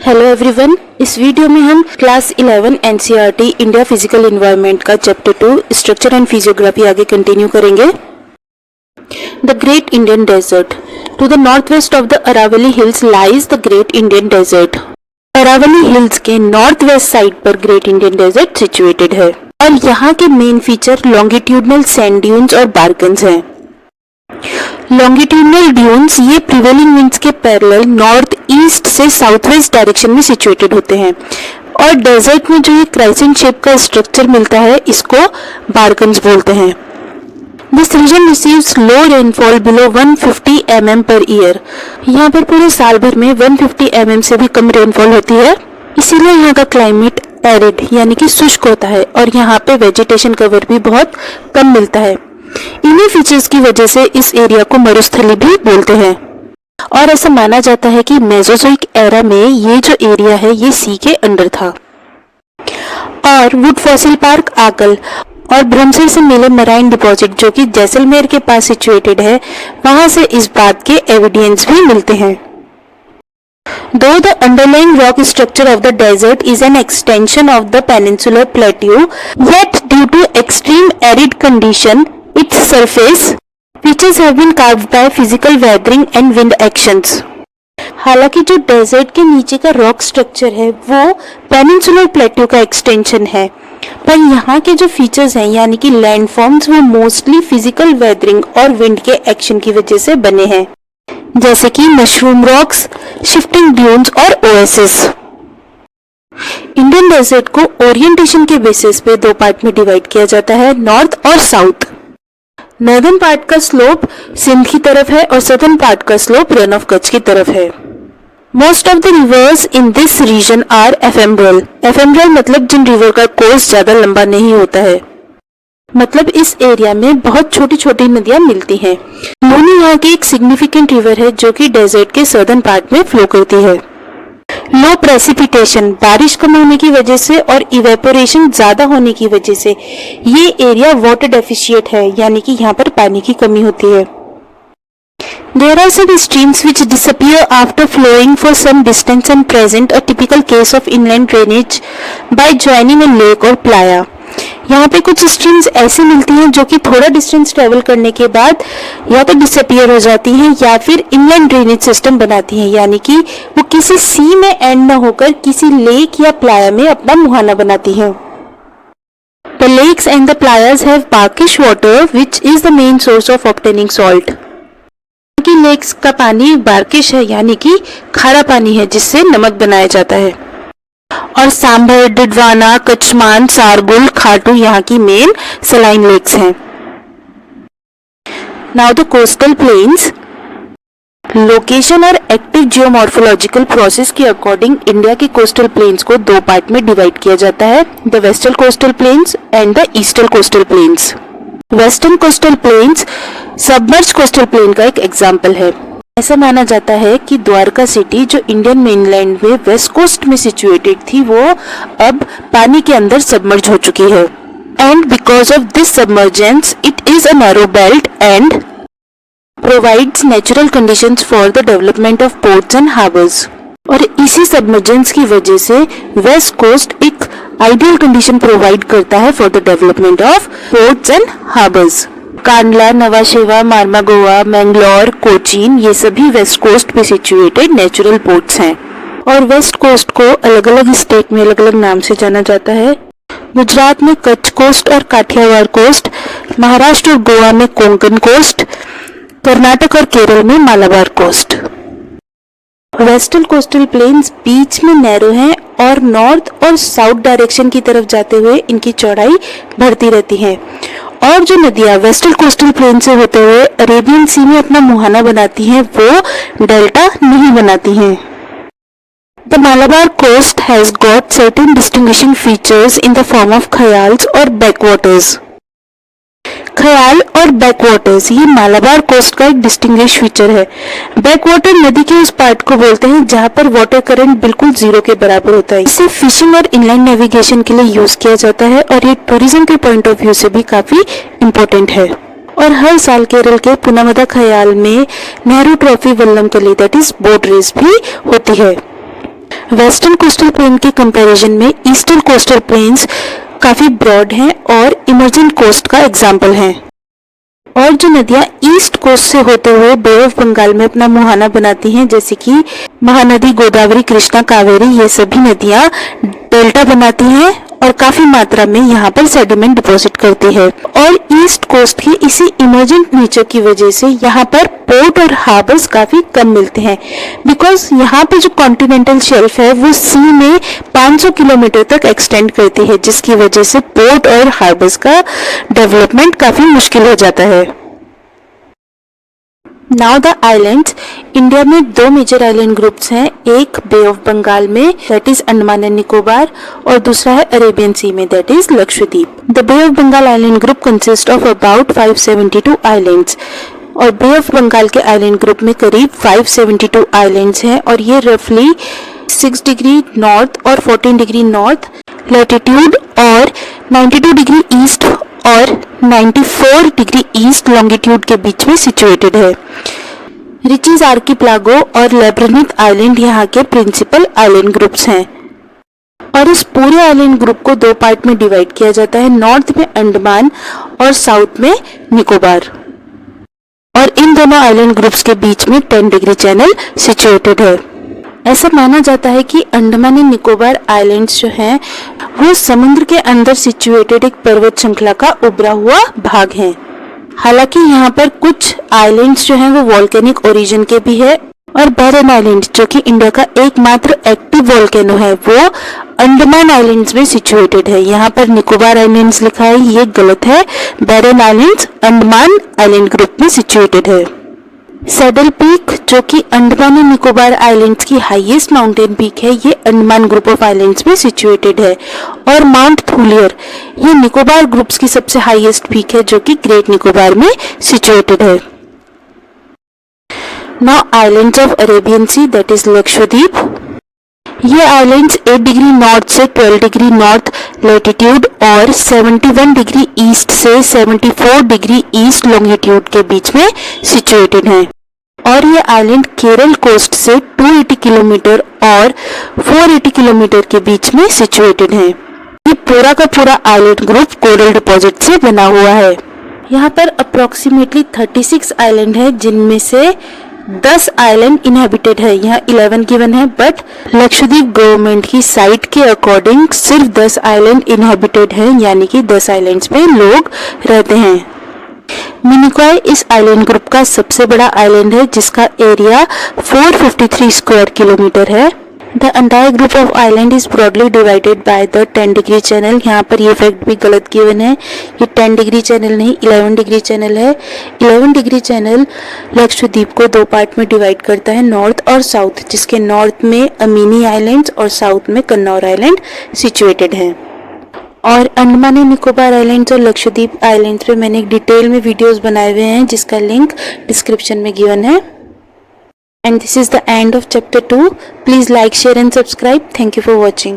Hello everyone, इस video में हम class 11 NCERT India physical environment का चैप्टर 2 स्ट्रक्चर एंड फिजियोग्राफी आगे कंटिन्यू करेंगे। The great Indian desert. To the north west of the Aravalli hills lies the great Indian desert. Aravalli hills के north west side पर great Indian desert situated है और यहाँ के main feature longitudinal sand dunes और barchans हैं। Longitudinal dunes ये prevailing winds के पैरेलल नॉर्थ ईस्ट से साउथ वेस्ट डायरेक्शन में सिचुएटेड होते हैं और डेजर्ट में जो ये क्राइसेंट शेप का स्ट्रक्चर मिलता है इसको बार्कन्स बोलते हैं। This region receives low rainfall below 150 mm per year. यहाँ पर पूरे साल भर में 150 mm से भी कम रेनफॉल होती है, इसीलिए यहाँ का क्लाइमेट एरिड यानी कि शुष्क होता है और यहाँ पे वेजिटेशन कवर भी बहुत कम मिलता है। इन्हीं फीचर्स की वजह से इस एरिया को मरुस्थली भी बोलते हैं और ऐसा माना जाता है कि मेसोजोइक एरा में ये जो एरिया है ये सी के अंडर था। और वुड फॉसिल पार्क आकल और ब्रह्मसर से मिले मराइन डिपॉजिट जो कि जैसलमेर के पास सिचुएटेड है, वहां से इस बात के एविडेंस भी मिलते हैं। Though the underlying rock structure of the desert is an extension of the peninsular plateau, yet due to extreme arid condition, its surface features have been carved by physical weathering and wind actions. हालांकि जो desert के नीचे का rock structure है वो peninsular plateau का extension है, पर यहाँ के जो फीचर्स हैं यानी कि लैंडफॉर्म्स वो मोस्टली फिजिकल वेदरिंग और विंड के एक्शन की वजह से बने हैं, जैसे कि मशरूम रॉक्स, शिफ्टिंग ड्यून्स और ओएसिस। इंडियन डेजर्ट को ओरिएंटेशन के बेसिस पे दो पार्ट में डिवाइड किया जाता है, नॉर्थ और साउथ। नॉर्दर्न पार्ट का स्लोप सिंध की तरफ है और सदर्न पार्ट का स्लोप रन ऑफ कच्छ की तरफ है। Most of the rivers in this region are ephemeral. Ephemeral मतलब जिन रिवर का कोर्स ज्यादा लंबा नहीं होता है, मतलब इस एरिया में बहुत छोटी छोटी नदियां मिलती हैं। लूनी यहाँ की एक सिग्निफिकेंट रिवर है जो कि डेजर्ट के सदर्न पार्ट में फ्लो करती है। लो प्रेसिपिटेशन, बारिश कम होने की वजह से और इवेपोरेशन ज्यादा होने की वजह से ये एरिया वाटर डेफिशिएट है, यानी कि यहाँ पर पानी की कमी होती है। There are some streams which disappear after flowing for some distance and present a typical case of inland drainage by joining a lake or playa. यहाँ पे कुछ स्ट्रीम्स ऐसी मिलती हैं जो कि थोड़ा डिस्टेंस ट्रेवल करने के बाद या तो डिसअपियर हो जाती हैं या फिर इनलैंड ड्रेनेज सिस्टम बनाती हैं, यानी कि वो किसी सी में एंड न होकर किसी लेक या प्लाया में अपना मुहाना बनाती हैं। The lakes and the playas have brackish water which is the main source of obtaining salt. कि लेक्स का पानी बार्किश है यानी कि खारा पानी है जिससे नमक बनाया जाता है। और सांभर, डिडवाना, कचमान, सारगुल, खाटू यहाँ की मेन सलाइन लेक्स हैं। Now the coastal planes. Location और एक्टिव जियोमॉर्फोलॉजिकल प्रोसेस के अकॉर्डिंग इंडिया के कोस्टल प्लेन्स को दो पार्ट में डिवाइड किया जाता है, the western coastal plains and the eastern coastal planes. Western coastal planes submerge coastal plain का एक एग्जाम्पल है। ऐसा माना जाता है कि द्वारका सिटी जो इंडियन मेनलैंड में वेस्ट कोस्ट में सिचुएटेड थी वो अब पानी के अंदर सबमर्ज हो चुकी है। And because of this submergence it is a narrow belt and provides natural conditions for the development of ports and harbours. और इसी सबमर्जेंस की वजह से वेस्ट कोस्ट एक आइडियल कंडीशन प्रोवाइड करता है for the development of ports and harbours. Kandla, Nhava Sheva, Mormugao, Mangalore, Cochin ये सभी वेस्ट कोस्ट पे सिचुएटेड नेचुरल पोर्ट्स हैं और वेस्ट कोस्ट को अलग अलग स्टेट में अलग अलग नाम से जाना जाता है। गुजरात में कच्छ कोस्ट और काठियावाड़ कोस्ट, महाराष्ट्र और गोवा में कोंकण कोस्ट, कर्नाटक और केरल में Malabar coast. Western coastal plains बीच में नैरो हैं और नॉर्थ और साउथ डायरेक्शन की तरफ जाते हुए इनकी चौड़ाई बढ़ती रहती है और जो नदियां वेस्टर्न कोस्टल प्लेन से होते हुए अरेबियन सी में अपना मुहाना बनाती हैं वो डेल्टा नहीं बनाती हैं। The Malabar coast has got certain distinguishing features in the form of ख्याल्स और बैकवाटर्स। ख्याल और बैकवाटर्स ये मालाबार कोस्ट का एक डिस्टिंग्विश फीचर है। बैकवाटर नदी के उस पार्ट को बोलते हैं जहाँ पर वाटर करंट बिल्कुल जीरो के बराबर होता है। इसे फिशिंग और इनलैंड नेविगेशन के लिए यूज किया जाता है और ये टूरिज्म के पॉइंट ऑफ व्यू से भी काफी इम्पोर्टेंट है। और हर साल केरल के पुनामदा ख्याल में नेहरू ट्रॉफी वल्लम तली दैट इज बोट रेस भी होती है। वेस्टर्न कोस्टल प्लेन के कंपैरिजन में ईस्टर्न कोस्टल प्लेन्स काफी ब्रॉड हैं और इमर्जेंट कोस्ट का एग्जाम्पल हैं। और जो नदियां ईस्ट कोस्ट से होते हुए बे ऑफ बंगाल में अपना मुहाना बनाती हैं, जैसे कि महानदी, गोदावरी, कृष्णा, कावेरी, ये सभी नदियां डेल्टा बनाती हैं और काफी मात्रा में यहाँ पर सेडिमेंट डिपॉजिट करती है। और ईस्ट कोस्ट के इसी इमर्जेंट नेचर की वजह से यहाँ पर पोर्ट और हार्बर्स काफी कम मिलते हैं, बिकॉज यहाँ पे जो कॉन्टिनेंटल शेल्फ है वो सी में 500 किलोमीटर तक एक्सटेंड करती है, जिसकी वजह से पोर्ट और हार्बर्स का डेवलपमेंट काफी मुश्किल हो जाता है। Now the islands. इंडिया में दो मेजर आइलैंड ग्रुप्स हैं, एक बे ऑफ बंगाल में that is Andaman and Nicobar और दूसरा है अरेबियन सी में that is Lakshadweep. The bay of Bengal island group consist of about 572 islands और बे ऑफ बंगाल के आइलैंड ग्रुप में करीब 572 आइलैंड्स हैं और ये रफली 6 डिग्री नॉर्थ और 14 डिग्री नॉर्थ लैटिट्यूड और 92 डिग्री ईस्ट और 94 डिग्री ईस्ट लॉन्गिट्यूड के बीच में सिचुएटेड है। रिचीज, आर्किपेलागो और लैब्रिन्थ आइलैंड यहाँ के प्रिंसिपल आइलैंड ग्रुप्स हैं और इस पूरे आइलैंड ग्रुप को दो पार्ट में डिवाइड किया जाता है, नॉर्थ में अंडमान और साउथ में निकोबार। और इन दोनों आइलैंड ग्रुप्स के बीच में 10 डिग्री चैनल सिचुएटेड है। ऐसा माना जाता है कि अंडमान एंड निकोबार आइलैंड्स जो हैं वो समुद्र के अंदर सिचुएटेड एक पर्वत श्रृंखला का उभरा हुआ भाग है। हालांकि यहाँ पर कुछ आइलैंड्स जो हैं वो वोल्केनिक ओरिजिन के भी है और बैरन आइलैंड जो कि इंडिया का एकमात्र एक्टिव वोल्केनो है वो अंडमान आइलैंड्स में सिचुएटेड है। यहाँ पर निकोबार आइलैंड्स लिखा है, ये गलत है। बैरन आइलैंड्स अंडमान आइलैंड ग्रुप में सिचुएटेड है। सैडल पीक जो कि अंडमान एंड निकोबार आइलैंड्स की हाईएस्ट माउंटेन पीक है, ये अंडमान ग्रुप ऑफ आइलैंड्स में सिचुएटेड है। और माउंट थूलियर ये निकोबार ग्रुप्स की सबसे हाईएस्ट पीक है जो कि ग्रेट निकोबार में सिचुएटेड है। Now islands of Arabian see that is Lakshadweep. ये आइलैंड्स 8 डिग्री नॉर्थ से 12 डिग्री नॉर्थ लैटिट्यूड और 71 डिग्री ईस्ट से 74 डिग्री ईस्ट लॉन्गिट्यूड के बीच में सिचुएटेड हैं। और ये आइलैंड केरल कोस्ट से 280 किलोमीटर और 480 किलोमीटर के बीच में सिचुएटेड हैं। ये पूरा का पूरा आइलैंड ग्रुप कोरल डिपॉजिट से बना हुआ है। यहाँ पर अप्रोक्सीमेटली 36 आइलैंड है, जिनमें से 10 आइलैंड इनहेबिटेड है। यहाँ 11 गिवन है, बट लक्षद्वीप गवर्नमेंट की साइट के अकॉर्डिंग सिर्फ 10 आइलैंड इनहेबिटेड है, यानी कि 10 आइलैंड्स पे लोग रहते हैं। मिनिकॉय इस आइलैंड ग्रुप का सबसे बड़ा आइलैंड है, जिसका एरिया 453 स्क्वायर किलोमीटर है। The entire group of island is broadly divided by the 10 degree channel. यहाँ पर ये फैक्ट भी गलत गिवन है, ये 10 डिग्री चैनल नहीं 11 डिग्री चैनल है। 11 डिग्री चैनल लक्षद्वीप को दो पार्ट में डिवाइड करता है, नॉर्थ और साउथ, जिसके नॉर्थ में अमीनी आइलैंड्स और साउथ में कन्नौर आइलैंड सिचुएटेड हैं। और अंडमान एंड निकोबार आइलैंड्स और लक्षद्वीप आइलैंड्स पे मैंने एक डिटेल में वीडियोस बनाए हुए हैं, जिसका लिंक डिस्क्रिप्शन में गिवन है। And this is the end of chapter 2. Please like, share and subscribe. Thank you for watching.